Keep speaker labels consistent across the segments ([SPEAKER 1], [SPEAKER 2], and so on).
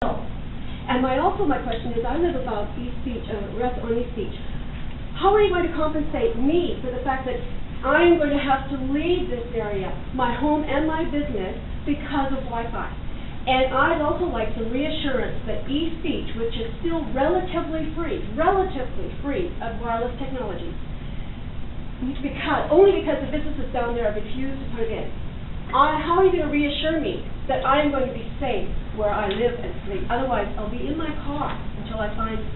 [SPEAKER 1] And my question is, I live about East Beach, on East Beach. How are you going to compensate me for the fact that I'm going to have to leave this area, my home and my business, because of Wi-Fi? And I'd also like some reassurance that East Beach, which is still relatively free of wireless technology, only because the businesses down there have refused to put it in. How are you going to reassure me that I'm going to be safe where I live and sleep? Otherwise, I'll be in my car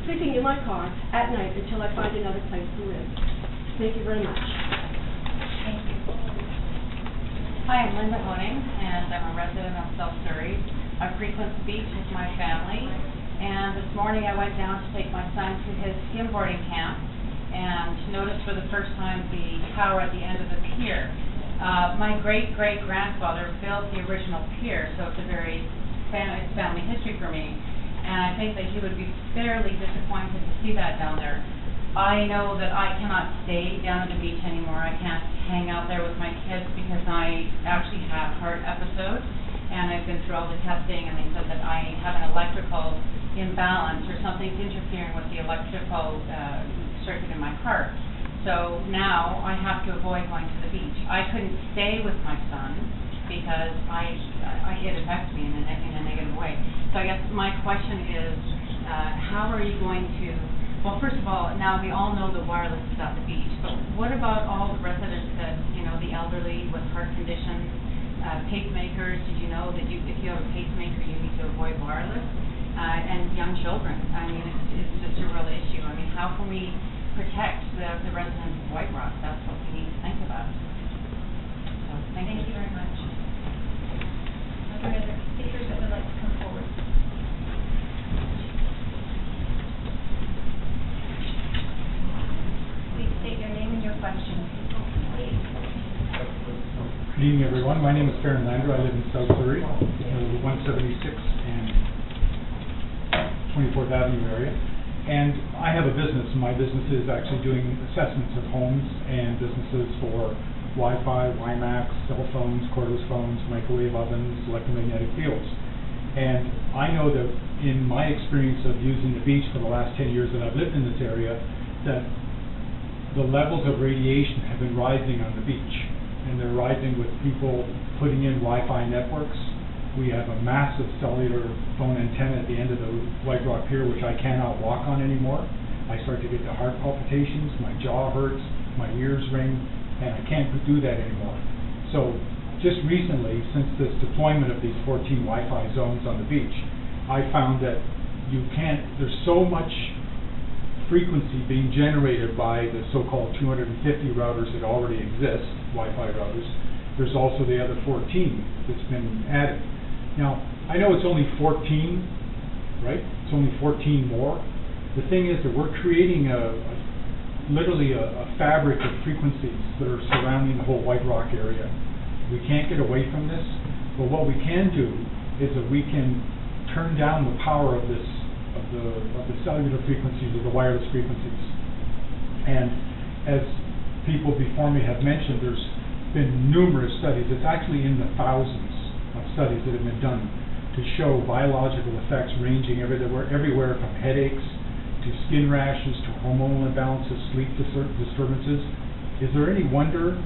[SPEAKER 1] sleeping in my car at night until I find another place to live. Thank you very much.
[SPEAKER 2] Thank you. Hi, I'm Linda Honing, and I'm a resident of South Surrey. I frequent the beach with my family, and this morning I went down to take my son to his skimboarding camp and noticed for the first time the tower at the end of the pier. My great-great-grandfather built the original pier, so it's a very family history for me, and I think that he would be fairly disappointed to see that down there. I know that I cannot stay down at the beach anymore. I can't hang out there with my kids because I actually have heart episodes, and I've been through all the testing, and they said that I have an electrical imbalance or something's interfering with the electrical circuit in my heart. So now I have to avoid going to the beach. I couldn't stay with my son because it affects me in a negative way. So I guess my question is, how are you going to, well, first of all, now we all know the wireless is at the beach, but what about all the residents that, the elderly with heart conditions, pacemakers? Did you know that if you have a pacemaker, you need to avoid wireless? And young children. I mean, it's just a real issue. I mean, how can we protect the residents of White Rock? That's what we need to think about. So, thank you very much.
[SPEAKER 3] Are there other speakers that would like to come forward? Please state your name and your question. Please.
[SPEAKER 4] Good evening, everyone. My name is Farron Lander. I live in South Surrey, 176 and 24th Avenue area. And I have a business. My business is actually doing assessments of homes and businesses for Wi-Fi, WiMAX, cell phones, cordless phones, microwave ovens, electromagnetic fields. And I know that in my experience of using the beach for the last 10 years that I've lived in this area, that the levels of radiation have been rising on the beach. And they're rising with people putting in Wi-Fi networks. We have a massive cellular phone antenna at the end of the White Rock Pier, which I cannot walk on anymore. I start to get the heart palpitations, my jaw hurts, my ears ring, and I can't do that anymore. So just recently, since this deployment of these 14 Wi-Fi zones on the beach, I found that there's so much frequency being generated by the so-called 250 routers that already exist, Wi-Fi routers. There's also the other 14 that's been added. Now, I know it's only 14, right? It's only 14 more. The thing is that we're creating literally a fabric of frequencies that are surrounding the whole White Rock area. We can't get away from this, but what we can do is that we can turn down the power of the cellular frequencies or the wireless frequencies. And as people before me have mentioned, there's been numerous studies. It's actually in the thousands of studies that have been done to show biological effects ranging everywhere from headaches to skin rashes to hormonal imbalances, sleep disturbances. Is there any wonder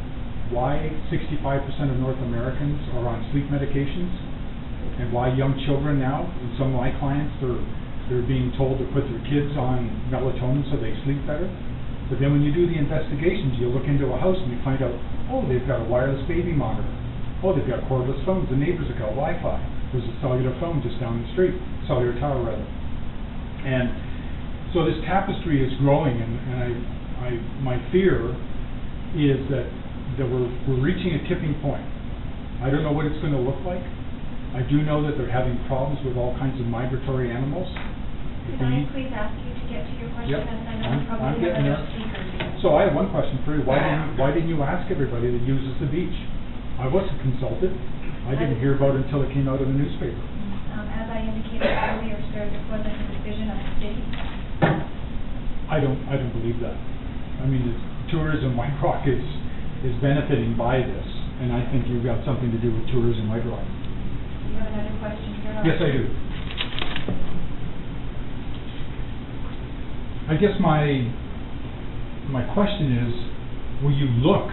[SPEAKER 4] why 65% of North Americans are on sleep medications, and why young children now, and some of my clients, they're being told to put their kids on melatonin so they sleep better? But then when you do the investigations, you look into a house and you find out, oh, they've got a wireless baby monitor. Oh, they've got cordless phones. The neighbors have got Wi-Fi. There's a cellular phone just down the street, cellular tower rather. And so this tapestry is growing, and my fear is that we're reaching a tipping point. I don't know what it's going to look like. I do know that they're having problems with all kinds of migratory animals.
[SPEAKER 3] Could I please ask you to get to your question?
[SPEAKER 4] Yep.
[SPEAKER 3] As I know probably have other speakers.
[SPEAKER 4] So I have one question for you. Why didn't you ask everybody that uses the beach? I wasn't consulted. I didn't hear about it until it came out in the newspaper.
[SPEAKER 3] As I indicated earlier, sir, this wasn't a decision of the city.
[SPEAKER 4] I don't believe that. I mean, the tourism White Rock is benefiting by this, and I think you've got something to do with tourism White Rock.
[SPEAKER 3] Do you have another question, sir?
[SPEAKER 4] Yes, I do. I guess my question is, will you look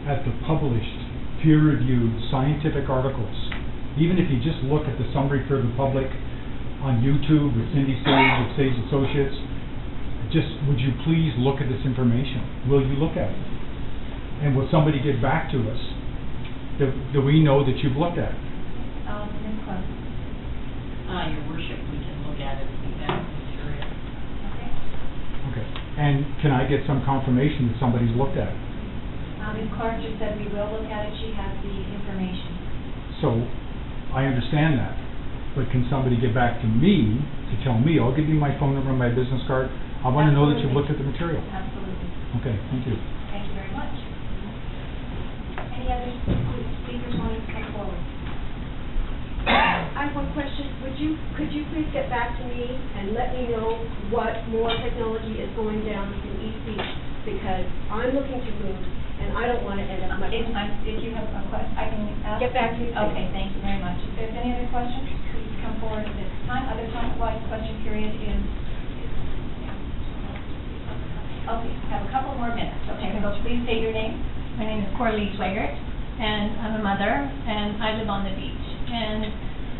[SPEAKER 4] at the published, peer-reviewed scientific articles? Even if you just look at the summary for the public on YouTube with Cindy Sage of Sage Associates, just would you please look at this information? Will you look at it? And will somebody get back to us that we know that you've looked at it?
[SPEAKER 3] Ms. Clark.
[SPEAKER 5] Your worship, we can look at it, we have material.
[SPEAKER 3] Okay.
[SPEAKER 4] Okay. And can I get some confirmation that somebody's looked at it?
[SPEAKER 3] Ms. Clark just said we will look at it, she has the information.
[SPEAKER 4] So, I understand that, but can somebody get back to me to tell me, I'll give you my phone number and my business card, I want to know that you've looked at the material.
[SPEAKER 3] Absolutely.
[SPEAKER 4] Okay, thank you.
[SPEAKER 3] Thank you very much. Any other speakers wanting to come forward?
[SPEAKER 1] I have one question. Could you please get back to me and let me know what more technology is going down in East Beach? Because I'm looking to move, and I don't want to end up much.
[SPEAKER 3] If you have a question, I can ask.
[SPEAKER 1] Get back to me.
[SPEAKER 3] Okay, thank you very much. If there's any other questions, please come forward at this time. Other time-wise question period is, okay, have a couple more minutes. Okay, so please state your name.
[SPEAKER 6] My name is Coralie Swigert, and I'm a mother, and I live on the beach. And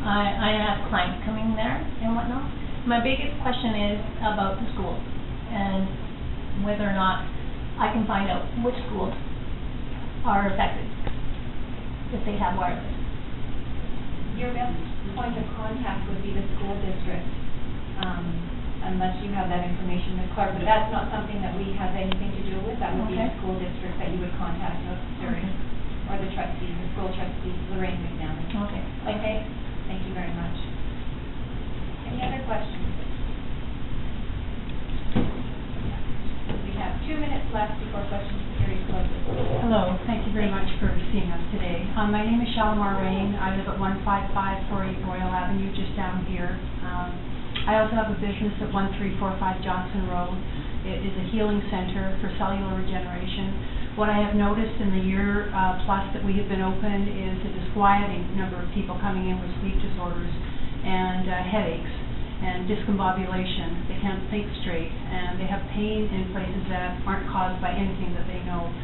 [SPEAKER 6] I have clients coming there and whatnot. My biggest question is about the schools, and whether or not I can find out which schools are affected if they have wireless.
[SPEAKER 3] Your best point of contact would be the school district, unless you have that information, Ms. Clark, but that's not something that we have anything to do with. That would be the
[SPEAKER 6] Okay.
[SPEAKER 3] school district that you would contact us during, or the trustee, the school trustee, Lorraine McNally.
[SPEAKER 6] Okay.
[SPEAKER 3] Okay, thank you very much. Any other questions? We have 2 minutes left before question period closes.
[SPEAKER 7] Hello, thank you very much for seeing us today. My name is Shalimar Rain. I live at 15548 Royal Avenue, just down here. I also have a business at 1345 Johnson Road. It is a healing center for cellular regeneration. What I have noticed in the year plus that we have been open is a disquieting number of people coming in with sleep disorders and headaches and discombobulation. They can't think straight, and they have pain in places that aren't caused by anything that they know.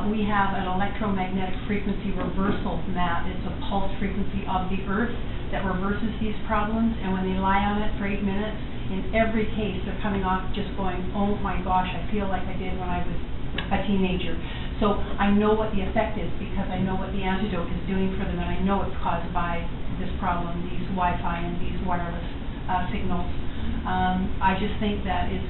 [SPEAKER 7] We have an electromagnetic frequency reversal mat. It's a pulse frequency of the earth that reverses these problems, and when they lie on it for 8 minutes, in every case they're coming off just going, oh my gosh, I feel like I did when I was a teenager. So I know what the effect is because I know what the antidote is doing for them, and I know it's caused by this problem, these Wi-Fi and these wireless signals. I just think that it's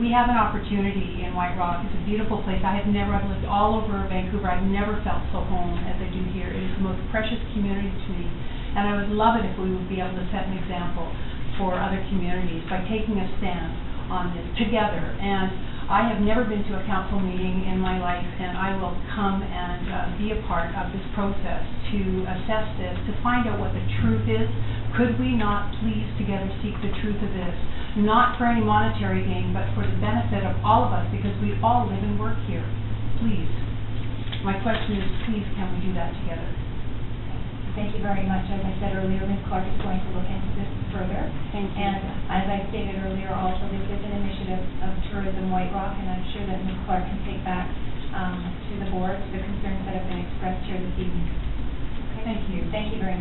[SPEAKER 7] we have an opportunity in White Rock. It's a beautiful place. I've lived all over Vancouver. I've never felt so home as I do here. It is the most precious community to me. And I would love it if we would be able to set an example for other communities by taking a stand on this together. And I have never been to a council meeting in my life, and I will come and be a part of this process to assess this, to find out what the truth is. Could we not please together seek the truth of this, not for any monetary gain, but for the benefit of all of us, because we all live and work here. Please. My question is, please, can we do that together?
[SPEAKER 3] Thank you very much. As I said earlier, Ms. Clark is going to look into this further.
[SPEAKER 7] Thank you.
[SPEAKER 3] And as I stated earlier also, this is an initiative of Tourism White Rock, and I'm sure that Ms. Clark can take back to the board the concerns that have been expressed here this evening.
[SPEAKER 7] Thank you.
[SPEAKER 3] Thank you very much.